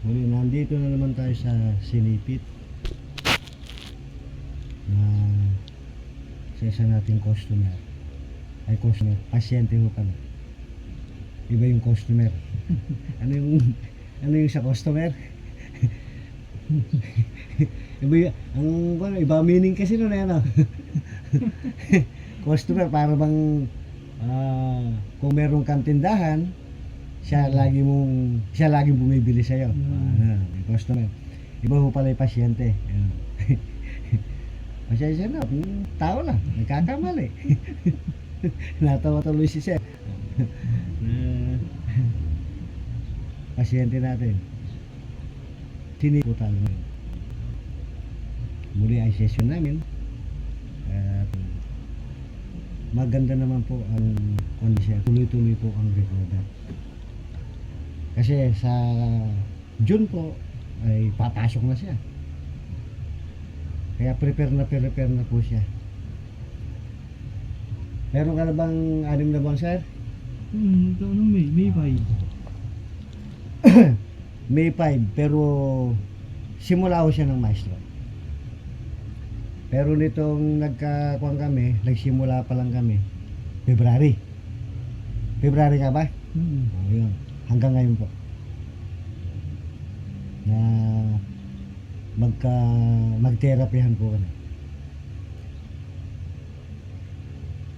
Muli, nandito na naman tayo sa Sinipit na sa isa nating customer. Ay, customer, pasyente ho pala. Iba yung customer. ano yung sa customer? Iba meaning kasi nun eh, ano? Customer, para bang kung merong kang tindahan, siya laging bumibili sa iyo. Customer. Iba ho pala yung pasyente. Pasensya na, tao lang, nagkakamali. Natawa tuloy si Sir. Pasyente natin. Siniputal mo. Muli ay session namin. At maganda naman po ang kondisyon. Tuloy-tuloy po ang recorder. Kasi sa June po ay papasok na siya. Kaya prepare na po siya. Meron ka na bang 6 na buwan, sir? Ito anong May 5. May 5, pero simula ko siya ng maestro. Pero nitong nagkakuan kami, nagsimula pa lang kami, February. February ka ba? Yun. Hanggang ngayon po. Na mag-therapyhan po kami.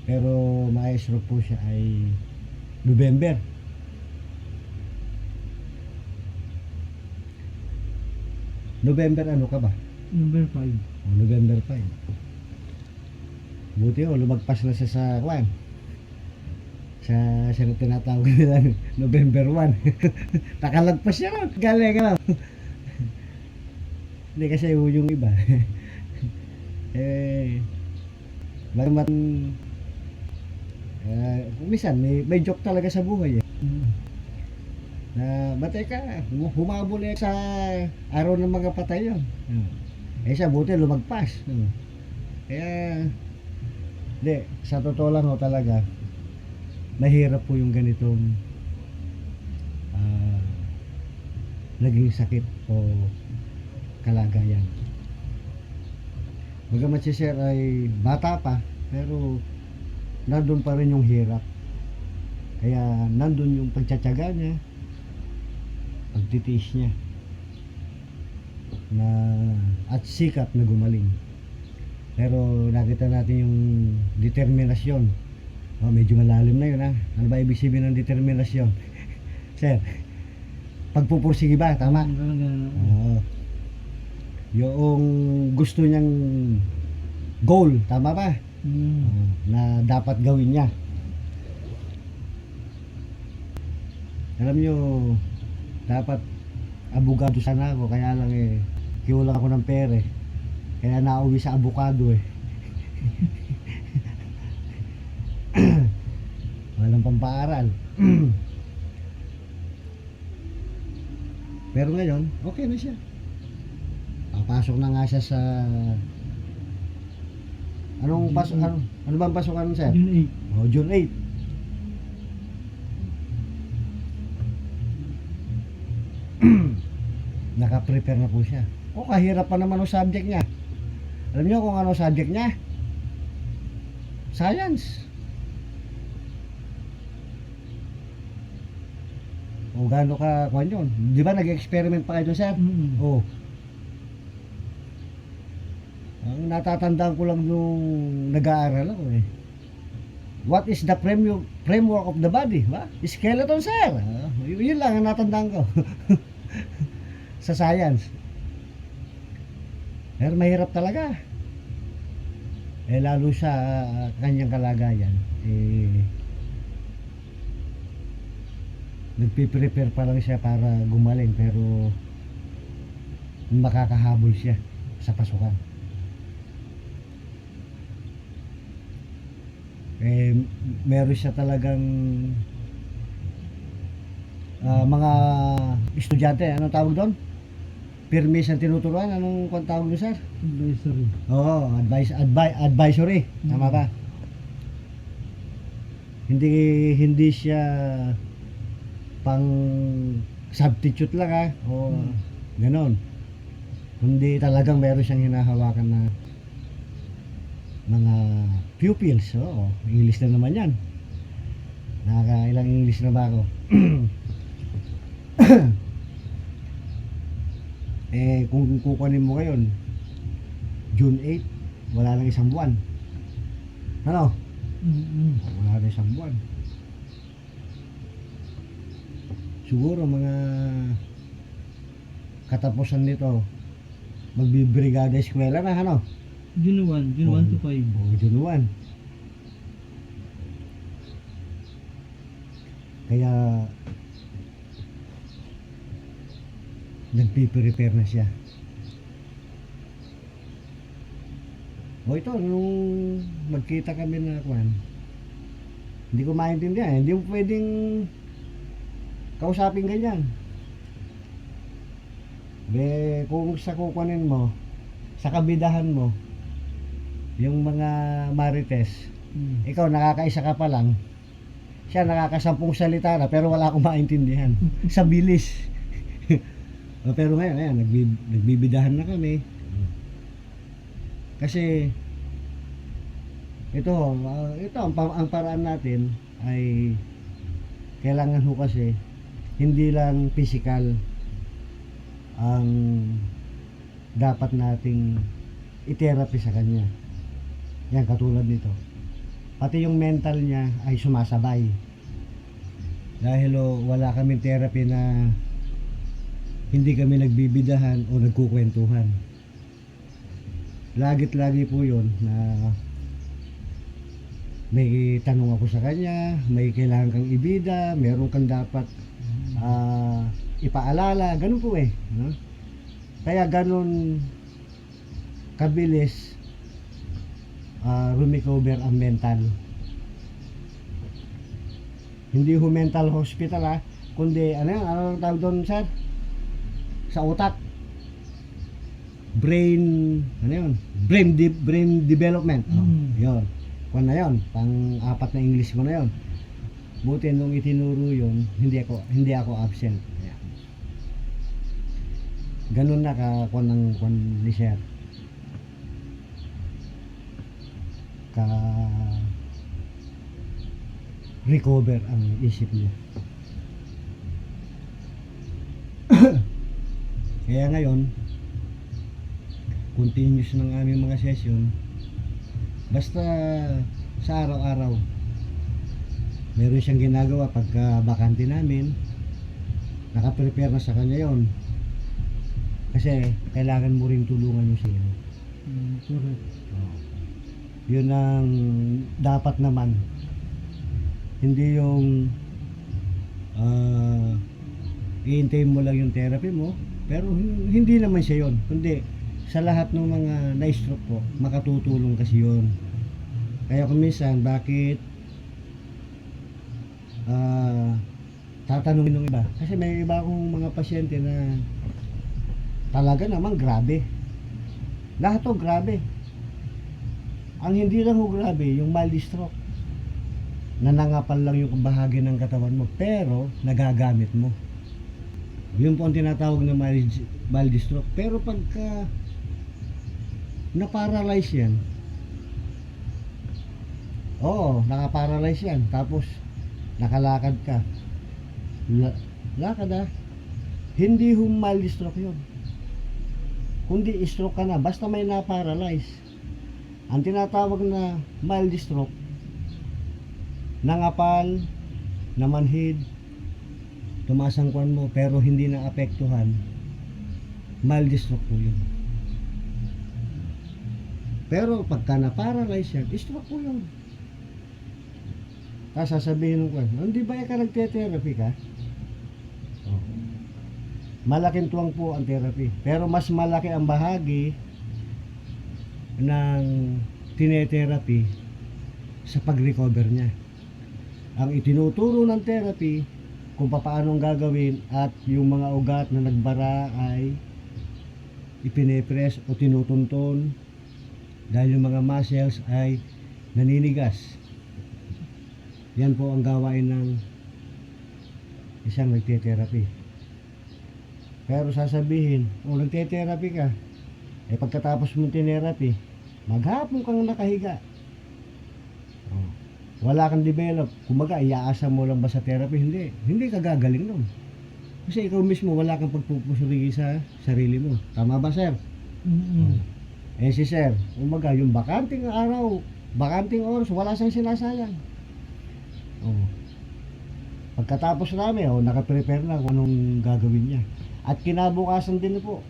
Pero maestro po siya ay November. November ano ka ba? Number 5. November 5. Buti lumagpas na siya sa kwan. Sa tinatawag nila November 1. Nakalagpas siya ron. Galing ka lang. Hindi kasi yung iba. Bagamat minsan may joke talaga sa buhay eh. Na batay ka, humabol eh sa araw ng mga patay yun. Siya buti lumagpas. Kaya hindi, sa totoo lang ho talaga mahirap po yung ganitong naging sakit o kalagayan. Bagamat si Sir ay bata pa, pero nandun pa rin yung hirap. Kaya nandun yung pagtsatsaga niya, pagtitiis niya na at sikap na gumaling. Pero nakita natin yung determinasyon. Medyo malalim na yun ha. Ano ba ibig sabihin ng determinasyon? Sir, pagpupursige ba? Tama? Oo. Yung gusto niyang goal, tama ba? Na dapat gawin niya. Alam niyo, dapat abogado sana ako, kaya lang kiulang ako ng pere. Kaya nauwi sa abogado eh. Walang pampaaral. Pero ngayon, okay na siya. Papasok na nga siya sa anong pasok, ano bang pasokan, sir? June 8. June 8. Naka-prepare na po siya. Kahirap pa naman ang subject niya. Alam niyo kung ano subject niya? Science. Gaano ka kuwan yun? Di ba nag-experiment pa kayo dun, sir? Ang natatandaan ko lang nung nag-aaral ako eh. What is the framework of the body? Ba? Skeleton, sir. Yun lang ang natandaan ko. Sa science. Pero mahirap talaga. Lalo sa kanyang kalagayan. Nagpiprepare pa lang siya para gumaling, pero makakahabol siya sa pasukan. Meron siya talagang mga estudyante, anong tawag doon? Permis ang tinuturuan, anong tawag doon, sir? Advisory. Oo, advisory. Tama ba? Hindi siya pang substitute lang o ganon. Kundi talagang meron siyang hinahawakan na mga pupils. Oo, English na naman yan. Nakakailang English na ba ako? Kung kukunin mo ngayon, June 8, wala lang isang buwan. Ano? Wala lang isang buwan. Siguro mga katapusan nito, magbibrigada eskwela na, ano? June 1 to 5. June 1. Kaya nagpiprepare na siya. Ito, nung magkita kami na kwan, hindi ko maintindihan. Hindi mo pwedeng kausapin ganyan. Kung sa kukunin mo, sa kabidahan mo, yung mga marites, ikaw nakakaisa ka pa lang, siya nakakasampung salita na pero wala akong maintindihan sa bilis. Pero ngayon, ayan, nagbibidahan na kami. Kasi ito ang paraan natin ay kailangan ho kasi hindi lang physical ang dapat nating i-therapy sa kanya. Yan, katulad nito. Pati yung mental niya ay sumasabay. Dahil wala kaming therapy na hindi kami nagbibidahan o nagkukwentuhan. Lagi po yun na may tanong ako sa kanya, may kailangan kang ibida, meron kang dapat ipaalala, ganun po no? Kaya ganun kabilis rumecover ang mental. Hindi ho mental hospital kundi ano tawag doon, sir? Sa utak. Brain brain development. Yun. Kung na yun, pang-apat na English mo na yun. Buti nung itinuro yun, hindi ako absent. Ayan. Ganun na kung ni sir. Recover ang isip niya. Kaya ngayon, continuous ng aming mga session. Basta sa araw-araw, meron siyang ginagawa pagka bakante namin. Nakaprepare na sa kanya yon. Kasi kailangan mo rin tulungan yung siya. Correct. Yun ang dapat naman. Hindi yung iintayin mo lang yung therapy mo, pero hindi naman siya yon. Kundi sa lahat ng mga na-stroke po, makatutulong kasi yun. Kaya kung minsan, bakit tatanungin ng iba? Kasi may iba akong mga pasyente na talaga naman grabe. Lahat to grabe. Ang hindi lang ho grabe, yung mild stroke. Nanangapal lang yung bahagi ng katawan mo, pero nagagamit mo. Yun po ang tinatawag na mild stroke. Pero pagka na-paralyze yan, naka-paralyze yan, tapos nakalakad ka, lakad hindi mild stroke yun, kundi stroke ka na, basta may na-paralyze. Ang tinatawag na mild stroke, nangapal, namanhid, tumaas ang kwan mo pero hindi na apektuhan, mild stroke po yun. Pero pagka na-paralyze yan, stroke po yun. Tapos sasabihin ko, hindi ba ka nagte-therapy ka? Malaking tuwang po ang therapy. Pero mas malaki ang bahagi ng tine-therapy sa pag-recover niya. Ang itinuturo ng therapy kung paano gagawin at yung mga ugat na nagbara ay ipine-press o tinutunton dahil yung mga muscles ay naninigas. Yan po ang gawain ng isang nagte-therapy. Pero sasabihin, nagte-therapy ka. Eh pagkatapos mo therapy, maghapon kang nakahiga. Oh. Wala kang develop. Kumbaga, iaasa mo lang ba sa therapy? Hindi. Hindi ka gagaling nun. Kasi ikaw mismo, wala kang pagpupusuri sa sarili mo. Tama ba, sir? Mm. Eh si sir, kumbaga, yung bakanting araw, bakanting oras, wala siyang sinasayang. Oh. Pagkatapos namin, nakaprepare na kung anong gagawin niya. At kinabukasan din po,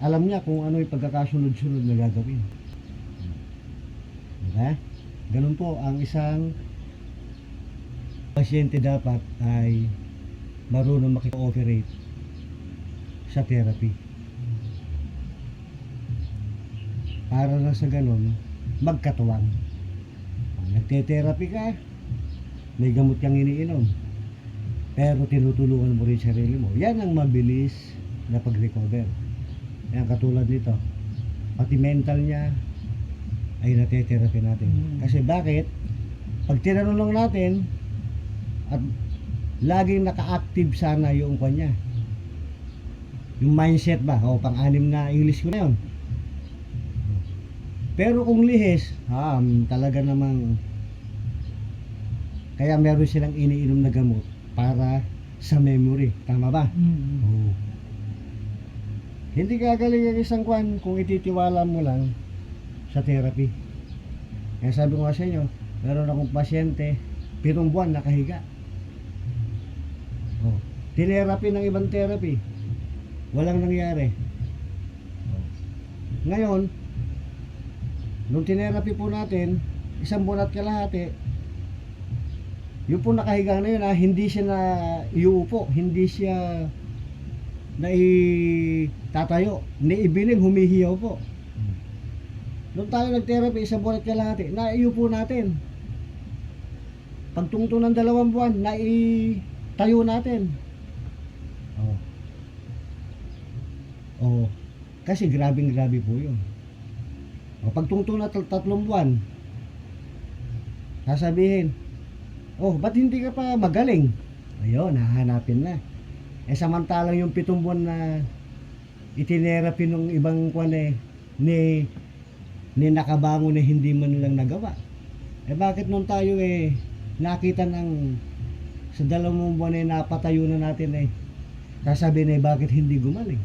alam niya kung ano yung pagkakasunod-sunod na gagawin. Diba? Ganun po, ang isang pasyente dapat ay marunong makikooperate sa therapy. Para lang sa ganun, magkatuwang. Nagte-therapy ka, may gamot kang iniinom, pero tinutulungan mo rin sarili mo. Yan ang mabilis na pag-recover. Yan, katulad nito, pati mental niya ay nate-therapy natin. Kasi bakit? Pag tinanong lang natin at laging naka-active sana yung kanya, yung mindset ba, pang-anim na English ko na yun. Pero kung lihis, talaga namang kaya meron silang iniinom na gamot para sa memory. Tama ba? Oo. Hindi gagaling ang isang kwan kung ititiwala mo lang sa therapy. Kaya sabi ko nga sa inyo, meron akong pasyente, 7 buwan nakahiga. Tinerapi ng ibang therapy, walang nangyari. Ngayon, nung tinerapi po natin, 1 buwan at kalahati, yung po nakahiga na yun, hindi siya na iuupo, hindi siya na tatayo, ni ibining humihiyaw po. Nung tayo nag-therapy, 1 buwan at kalahati, naiupo natin. Pagtungtong ng 2 buwan, naitayo natin. Kasi grabe po yun. Pagtungtong na 3 buwan, sasabihin, ba't hindi ka pa magaling? Ayun, hahanapin na. Samantalang yung 7 buwan na itinerapi nung ibang kwan ni nakabangon na hindi man lang nagawa. Bakit nung tayo nakita ng sa 2 buwan napatayo na natin sasabihin bakit hindi gumaling?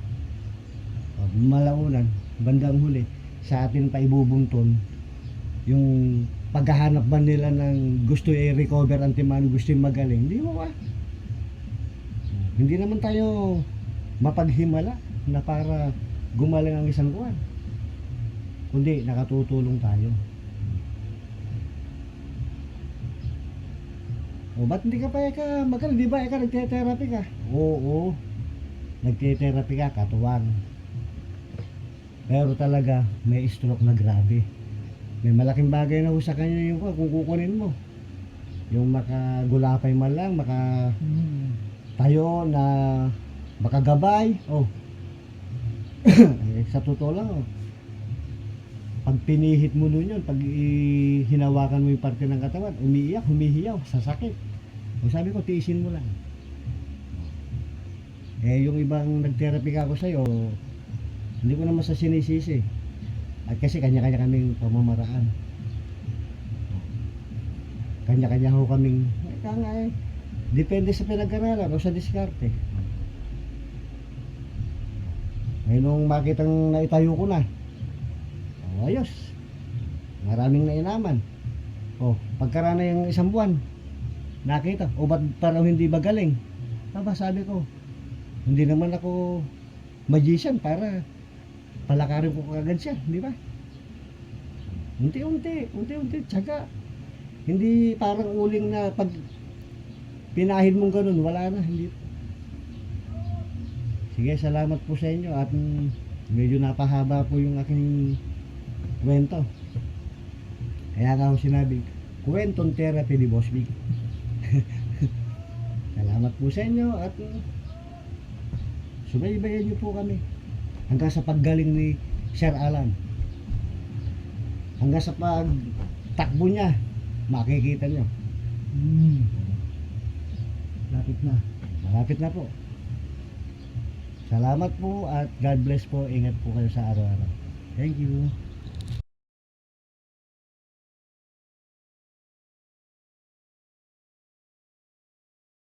Malaunan, bandang huli, sa atin pa ibubunton yung paghahanap ba nila ng gusto i-recover ang timano, gusto yung magaling. Hindi mo ba? Hindi naman tayo mapaghimala na para gumaling ang isang kuwan, kundi nakatutulong tayo. Ba't hindi ka pa magaling? Di ba nagte-therapy ka? Oo, nagte-therapy ka, katuwang. Pero talaga may stroke na grabe. May malaking bagay na sa kanya yung kung kukunin mo. Yung makagulapay man lang, tayo na makagabay. Sa totoo lang, pag pinihit mo nun yun, pag hinawakan mo yung parte ng katawan, umiiyak, humihiyaw, sasakit. Sabi ko, tiisin mo lang. Yung ibang nag-therapy ka ako sa'yo, hindi ko naman sa sinisisi. At kasi kanya-kanya kaming pamamaraan. Kanya-kanya ho kaming, depende sa pinag-aralan o sa diskarte. Ngayon nung makitang naitayo ko na, ayos. Maraming nainaman. Pagkarana yung 1 buwan, nakita, ba't parang hindi ba galing? Sabi ko, hindi naman ako magician para palakarin ko kagad siya, di ba? Unti-unti, tsaga. Hindi parang uling na pag pinahin mong ganun, wala na, hindi. Sige, salamat po sa inyo at medyo napahaba po yung aking kwento. Kaya nga ako sinabi, kwentong therapy ni Boss Big. Salamat po sa inyo at subaybayan niyo po kami hanggang sa paggaling ni Sir Alan, hanggang sa pagtakbo niya, makikita niyo. Malapit na po. Salamat po at God bless po. Ingat po kayo sa araw-araw. Thank you.